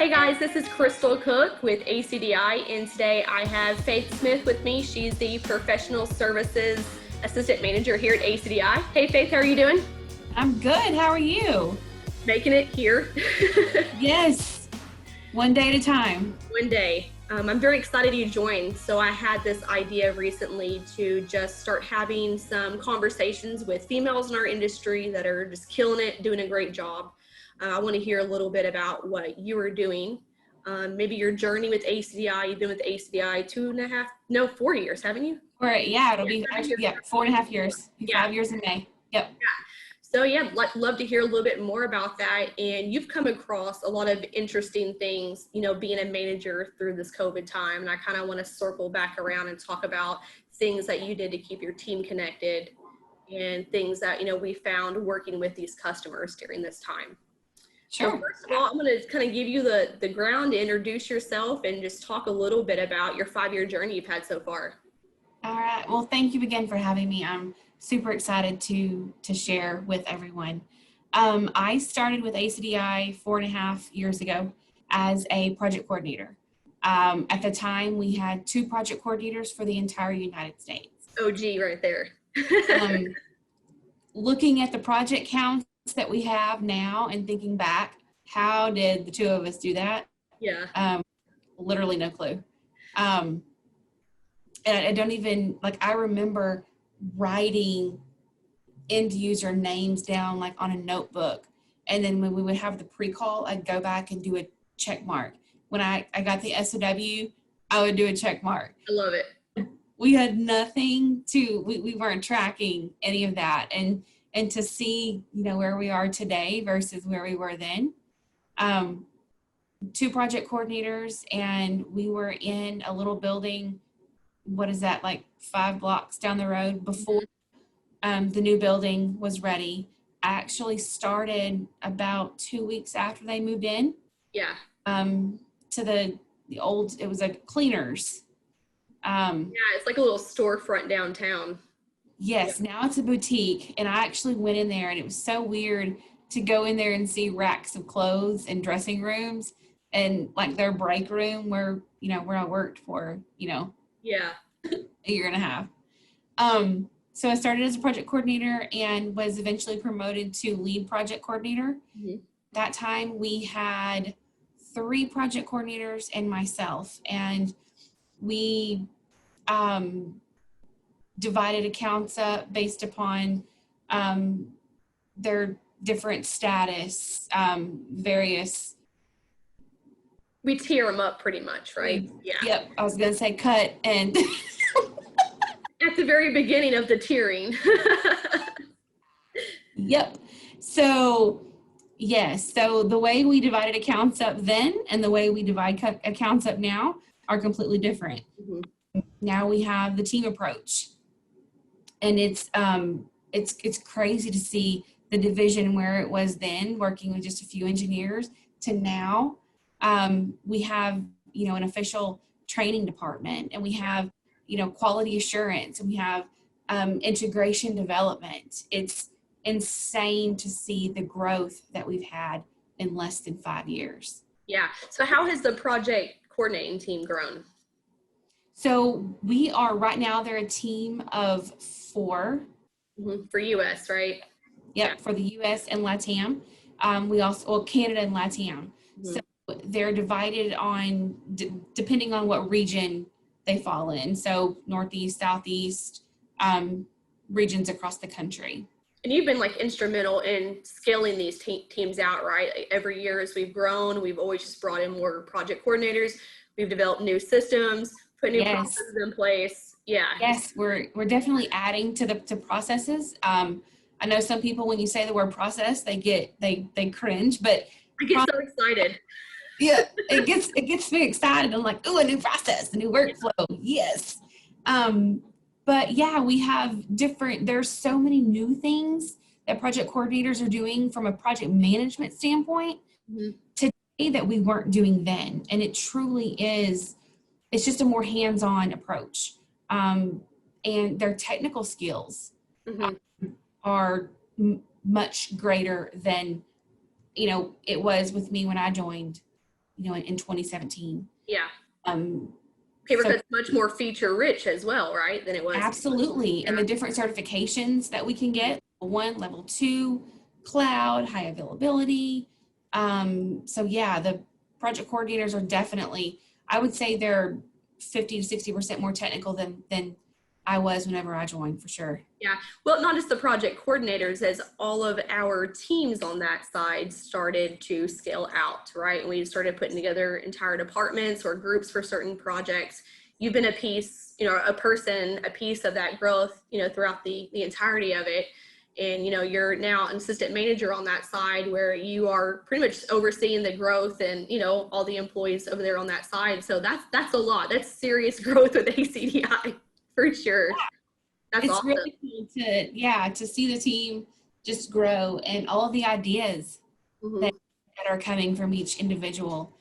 Hey guys, this is Crystal Cook with ACDI, and today I have Faith Smith with me. She's the Professional Services Assistant Manager here at ACDI. Hey Faith, how are you doing? I'm good. How are you? Making it here. Yes, one day at a time. One day. I'm very excited you joined. So I had this idea recently to just start having some conversations with females in our industry that are just killing it, doing a great job. I want to hear a little bit about what you are doing. Maybe your journey with ACDI. You've been with ACDI 4 years, haven't you? It'll be actually, 4.5 years. Yeah. 5 years in May. Yep. Yeah. So yeah, love to hear a little bit more about that. And you've come across a lot of interesting things, being a manager through this COVID time. And I kind of want to circle back around and talk about things that you did to keep your team connected and things that, we found working with these customers during this time. Sure. So first of all, I'm going to kind of give you the ground to introduce yourself and just talk a little bit about your 5-year journey you've had so far. All right. Well, thank you again for having me. I'm super excited to share with everyone. I started with ACDI 4.5 years ago as a project coordinator. At the time, we had 2 project coordinators for the entire United States. OG right there. Looking at the project counts that we have now and thinking back, how did the 2 of us do that? Yeah. Literally no clue. And I don't even, I remember writing end user names down on a notebook. And then when we would have the pre-call, I'd go back and do a check mark. When I got the SOW, I would do a check mark. I love it. We had nothing we weren't tracking any of that. And to see, where we are today versus where we were then. 2 project coordinators, and we were in a little building, what is that, 5 blocks down the road before the new building was ready. I actually started about 2 weeks after they moved in. Yeah. To the old, it was cleaners. Yeah, it's like a little storefront downtown. Yes, yeah. Now it's a boutique, and I actually went in there, and it was so weird to go in there and see racks of clothes and dressing rooms and their break room where I worked for, Yeah, a year and a half. So I started as a project coordinator and was eventually promoted to lead project coordinator. Mm-hmm. That time we had 3 project coordinators and myself, and we divided accounts up based upon their different status, various. We tier them up pretty much, right? Yeah. Yep. I was going to say cut and. At the very beginning of the tiering. Yep. So, yes. So the way we divided accounts up then and the way we divide accounts up now are completely different. Mm-hmm. Now we have the team approach. And it's crazy to see the division where it was then, working with just a few engineers, to now we have, an official training department, and we have, quality assurance, and we have integration development. It's insane to see the growth that we've had in less than 5 years. Yeah. So how has the project coordinating team grown? So we are right now, they're a team of 4. Mm-hmm. For US, right? Yep, yeah. For the US and LATAM. We also, Canada and LATAM. Mm-hmm. So they're divided on, depending on what region they fall in. So Northeast, Southeast, regions across the country. And you've been instrumental in scaling these teams out, right? Every year as we've grown, we've always just brought in more project coordinators. We've developed new systems, put new processes in place. Yeah. Yes, we're definitely adding to processes. I know some people, when you say the word process, they cringe, but I get so excited. Yeah, it gets me excited. I'm like, ooh, a new process, a new workflow. Yes. But yeah, we have there's so many new things that project coordinators are doing from a project management standpoint today that we weren't doing then. And it truly is, it's just a more hands-on approach. And their technical skills are much greater than, it was with me when I joined in 2017. Yeah. Um, Paper so cut's much more feature rich as well, right? Than it was. absolutely. Yeah. And the different certifications that we can get, level 1, level 2, cloud, high availability. So yeah, the project coordinators are definitely, I would say they're 50 to 60% more technical than I was whenever I joined, for sure. Yeah. Well, not just the project coordinators, as all of our teams on that side started to scale out, right? And we started putting together entire departments or groups for certain projects. You've been a piece, a piece of that growth, throughout the entirety of it. And, you're now an assistant manager on that side where you are pretty much overseeing the growth and, all the employees over there on that side. So that's a lot. That's serious growth with ACDI for sure. That's It's awesome. really cool to see the team just grow and all the ideas Mm-hmm. that are coming from each individual.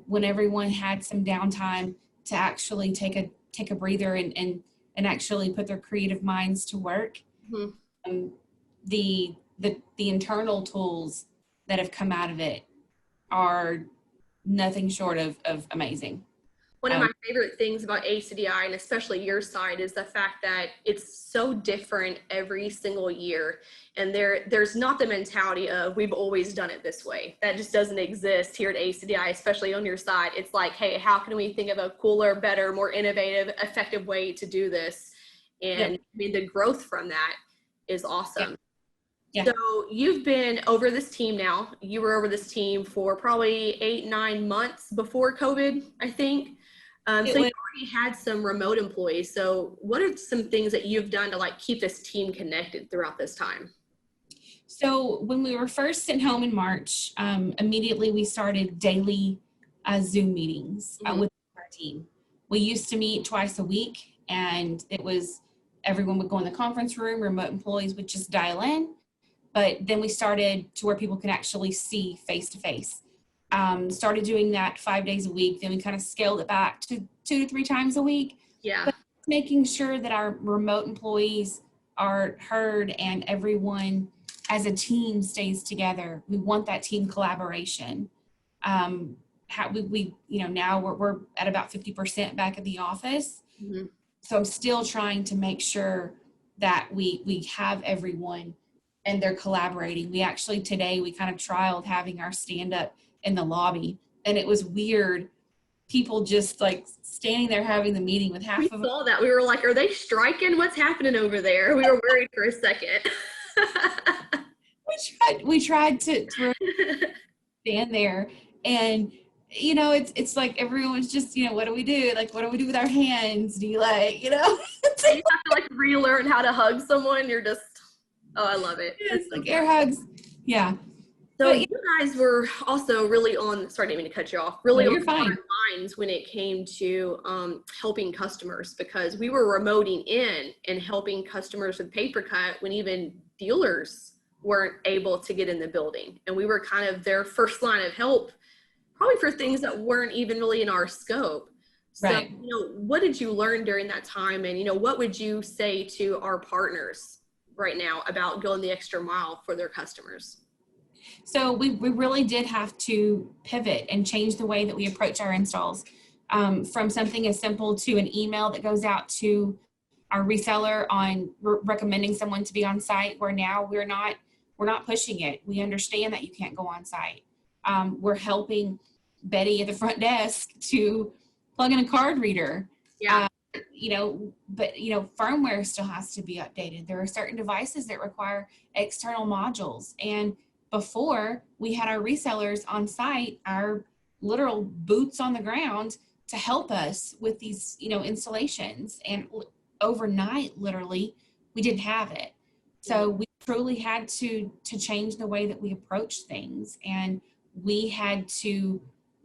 When everyone had some downtime to actually take a breather and actually put their creative minds to work. Mm-hmm. The internal tools that have come out of it are nothing short of amazing. One of my favorite things about ACDI, and especially your side, is the fact that it's so different every single year. And there's not the mentality of we've always done it this way. That just doesn't exist here at ACDI, especially on your side. It's like, hey, how can we think of a cooler, better, more innovative, effective way to do this? And Yep. I mean, the growth from that is awesome. Yeah. So you've been over this team now. You were over this team for probably 8-9 months before COVID, I think. So you already had some remote employees. So what are some things that you've done to like keep this team connected throughout this time? So when we were first sent home in March, immediately we started daily Zoom meetings with our team. We used to meet twice a week, and it was everyone would go in the conference room, remote employees would just dial in. But then we started to where people can actually see face to face. Started doing that 5 days a week. Then we kind of scaled it back to 2 to 3 times a week. Yeah. But making sure that our remote employees are heard and everyone as a team stays together. We want that team collaboration. Now we're at about 50% back at the office. Mm-hmm. So I'm still trying to make sure that we have everyone and they're collaborating. We actually today we kind of trialed having our stand up in the lobby, and it was weird. People just like standing there having the meeting with half we of them. saw that. We were like, are they striking? What's happening over there? We were worried for a second. we tried to stand there, and it's like everyone's just, what do we do? Like, what do we do with our hands? Do you like, you have to like relearn how to hug someone. You're just, oh, I love it. It's like air hugs. Yeah. So you guys were also really sorry, I didn't mean to cut you off, really on the front lines when it came to helping customers, because we were remoting in and helping customers with paper cut when even dealers weren't able to get in the building. And we were kind of their first line of help, probably for things that weren't even really in our scope. So, right. What did you learn during that time? And, what would you say to our partners right now about going the extra mile for their customers? So we really did have to pivot and change the way that we approach our installs, from something as simple to an email that goes out to our reseller on recommending someone to be on site, where now we're not pushing it. We understand that you can't go on site. We're helping Betty at the front desk to plug in a card reader. Yeah. But firmware still has to be updated. There are certain devices that require external modules, and before we had our resellers on site, our literal boots on the ground to help us with these, installations. And overnight, literally, we didn't have it. So we truly had to change the way that we approach things. And we had to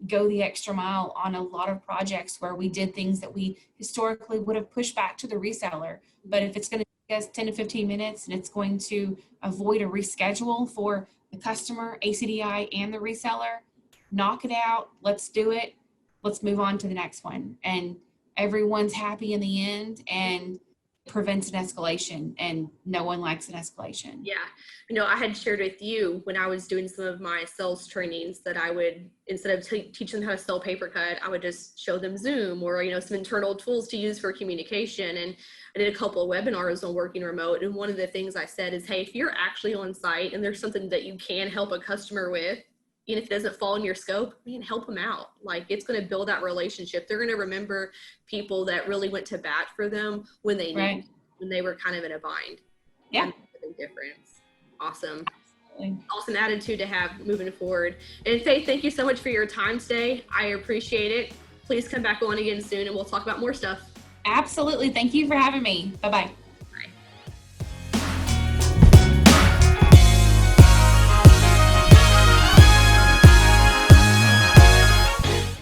go the extra mile on a lot of projects where we did things that we historically would have pushed back to the reseller. But if it's going to take us 10 to 15 minutes and it's going to avoid a reschedule for the customer, ACDI, and the reseller, knock it out. Let's do it. Let's move on to the next one. And everyone's happy in the end. And prevents an escalation, and no one likes an escalation. Yeah. I had shared with you when I was doing some of my sales trainings that I would, instead of teaching them how to sell paper cut, I would just show them Zoom or, some internal tools to use for communication. And I did a couple of webinars on working remote. And one of the things I said is, hey, if you're actually on site and there's something that you can help a customer with, even if it doesn't fall in your scope, help them out. Like, it's going to build that relationship. They're going to remember people that really went to bat for them when they needed, when they were kind of in a bind. Yeah. That's a big difference. Awesome. Awesome attitude to have moving forward. And Faith, thank you so much for your time today. I appreciate it. Please come back on again soon and we'll talk about more stuff. Absolutely. Thank you for having me. Bye-bye.